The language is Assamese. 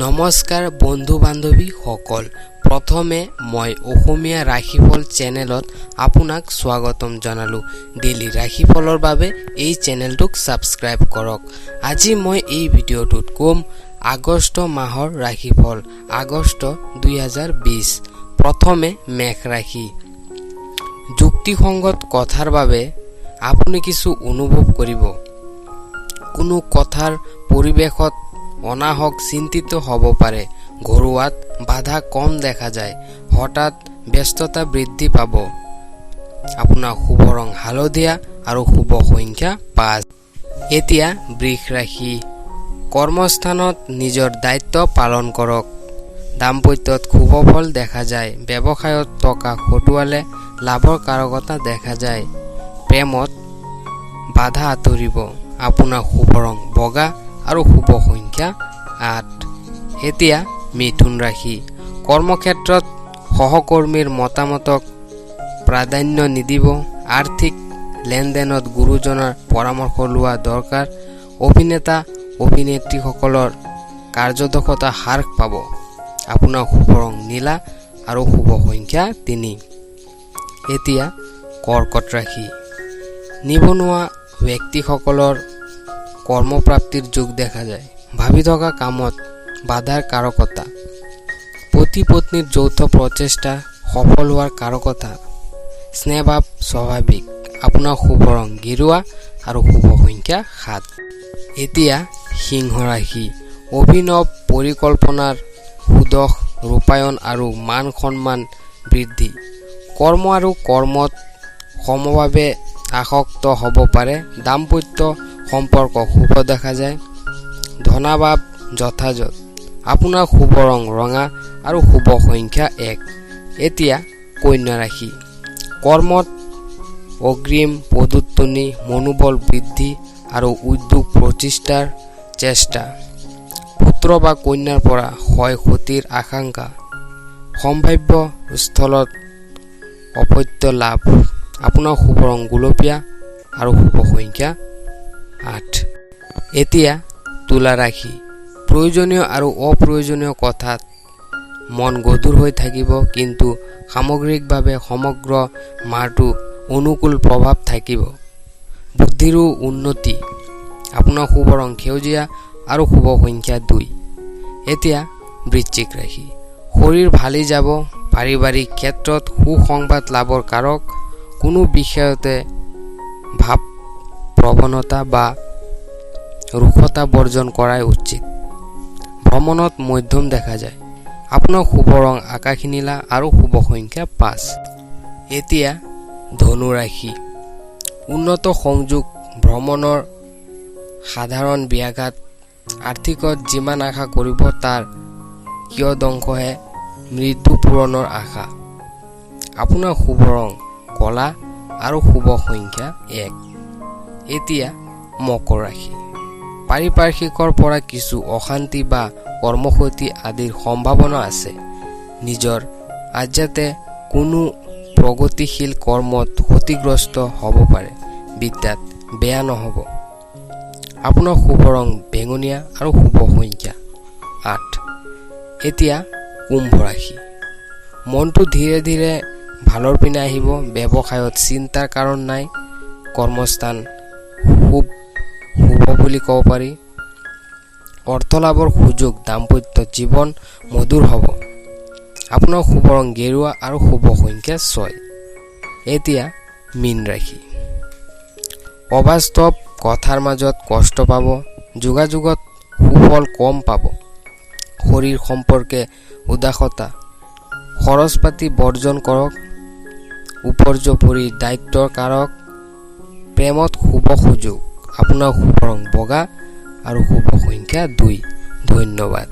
নমস্কাৰ বন্ধু বান্ধৱী সকল, প্ৰথমে মই অসমীয়া ৰাশিফল চেনেলত আপোনাক স্বাগতম জনালো। ডেইলি ৰাশিফলৰ বাবে এই চেনেলটোক সাবস্ক্ৰাইব কৰক। আজি মই এই ভিডিঅ'টোত কম আগষ্ট মাহৰ ৰাশিফল, আগষ্ট 2020। প্ৰথমে মেষ ৰাশি। যুক্তিসংগত কথাৰ বাবে আপুনি কিছু অনুভৱ কৰিব। কোনো কথাৰ পৰিৱেশত অনাহক চিন্তিত হ'ব পাৰে। ঘৰুৱাত বাধা কম দেখা যায়। হঠাৎ ব্যস্ততা বৃদ্ধি পাব। আপোনাৰ শুভ ৰং হালধীয়া আৰু শুভ সংখ্যা 5। এতিয়া বৃষ ৰাশি। কৰ্মস্থানত নিজৰ দায়িত্ব পালন কৰক। দাম্পত্যত শুভ ফল দেখা যায়। ব্যৱসায়ত টকা খটুৱালে লাভৰ কাৰকতা দেখা যায়। প্ৰেমত বাধা আঁতৰিব। আপোনাৰ শুভ ৰং বগা আৰু শুভ সংখ্যা 8। এতিয়া মিথুন ৰাশি। কৰ্মক্ষেত্ৰত সহকৰ্মীৰ মতামতক প্ৰাধান্য নিদিব। আৰ্থিক লেনদেনত গুৰুজনৰ পৰামৰ্শ লোৱা দৰকাৰ। অভিনেতা অভিনেত্ৰীসকলৰ কাৰ্যদক্ষতা হ্ৰাস পাব। আপোনাৰ শুভ ৰং নীলা আৰু শুভ সংখ্যা 3। এতিয়া কৰ্কট ৰাশি। নিবনুৱা ব্যক্তিসকলৰ কৰ্মপ্ৰাপ্তিৰ যোগ দেখা যায়। ভাবি থকা কামত বাধাৰ কাৰকতা। পতি পত্নীৰ যৌথ প্ৰচেষ্টা সফল হোৱাৰ কাৰকতা। স্নেহভাৱ স্বাভাৱিক। আপোনাৰ শুভ ৰং গেৰুৱা আৰু শুভ সংখ্যা 7। এতিয়া সিংহ ৰাশি। অভিনৱ পৰিকল্পনাৰ সুদক্ষ ৰূপায়ণ আৰু মান সন্মান বৃদ্ধি। কৰ্ম আৰু কৰ্মত সমভাৱে আসক্ত হ'ব পাৰে। দাম্পত্য সম্পৰ্ক শুভ দেখা যায়। ধনাভাৱ যথাযথ। আপোনাৰ শুভ ৰং ৰঙা আৰু শুভ সংখ্যা 1। এতিয়া কন্যা ৰাশি। কৰ্মত অগ্ৰিম পদোন্নতি, মনোবল বৃদ্ধি আৰু উদ্যোগ প্ৰচেষ্টাৰ চেষ্টা। পুত্ৰ বা কন্যাৰ পৰা ক্ষয় ক্ষতিৰ আশংকা। সম্ভাৱ্য স্থলত অপত্য লাভ। আপোনাৰ শুভ ৰং গুলপীয়া আৰু শুভ সংখ্যা 8। এতিয়া তুলা ৰাশি। প্ৰয়োজনীয় আৰু অপ্ৰয়োজনীয় কথাত মন গধুৰ হৈ থাকিব, কিন্তু সামগ্ৰিকভাৱে সমগ্ৰ মাহটো অনুকূল প্ৰভাৱ থাকিব। বুদ্ধিৰো উন্নতি। আপোনাৰ শুভ ৰং সেউজীয়া আৰু শুভ সংখ্যা 2। এতিয়া বৃশ্চিক ৰাশি। শৰীৰ ভালি যাব। পাৰিবাৰিক ক্ষেত্ৰত সুসংবাদ লাভৰ কাৰক। কোনো বিষয়তে ভাৱ প্ৰৱণতা বা ৰুখতা বৰ্জন কৰাই উচিত। ভ্ৰমণত মধ্যম দেখা যায়। আপোনাৰ শুভ ৰং আকাশী নীলা আৰু শুভ সংখ্যা 5। এতিয়া ধনু ৰাশি। উন্নত সংযোগ, ভ্ৰমণৰ সাধাৰণ ব্যাঘাত। আৰ্থিকত যিমান আশা কৰিব তাৰ কিয়দংশহে মৃত্যু পূৰণৰ আশা। আপোনাৰ শুভ ৰং কলা আৰু শুভ সংখ্যা 1। এতিয়া মকৰ ৰাশি। পাৰিপাৰ্শ্বিকৰ পৰা কিছু অশান্তি বা কৰ্মক্ষতি আদিৰ সম্ভাৱনা আছে। নিজৰ আজ্ঞাতে কোনো প্ৰগতিশীল কৰ্মত ক্ষতিগ্ৰস্ত হ'ব পাৰে। বিদ্যাত বেয়া নহ'ব। আপোনাৰ শুভ ৰং বেঙুনীয়া আৰু শুভ সংখ্যা 8। এতিয়া কুম্ভ ৰাশি। মনটো ধীৰে ধীৰে ভালৰ পিনে আহিব। ব্যৱসায়ত চিন্তাৰ কাৰণ নাই। কৰ্মস্থান শুভ বুলি ক'ব পাৰি। অৰ্থলাভৰ সুযোগ। দাম্পত্য জীৱন মধুৰ হ'ব। আপোনাৰ শুভ ৰং গেৰুৱা আৰু শুভ সংখ্যা 6। এতিয়া মীন ৰাশি। অবাস্তৱ কথাৰ মাজত কষ্ট পাব। যোগাযোগত সুফল কম পাব। শৰীৰ সম্পৰ্কে উদাসতা। খৰচ পাতি বৰ্জন কৰক। উপৰ্যুপৰি দায়িত্বৰ কাৰক। প্ৰেমত শুভ সুযোগ। আপোনাৰ শুভ ৰং বগা আৰু শুভ সংখ্যা 2। ধন্যবাদ।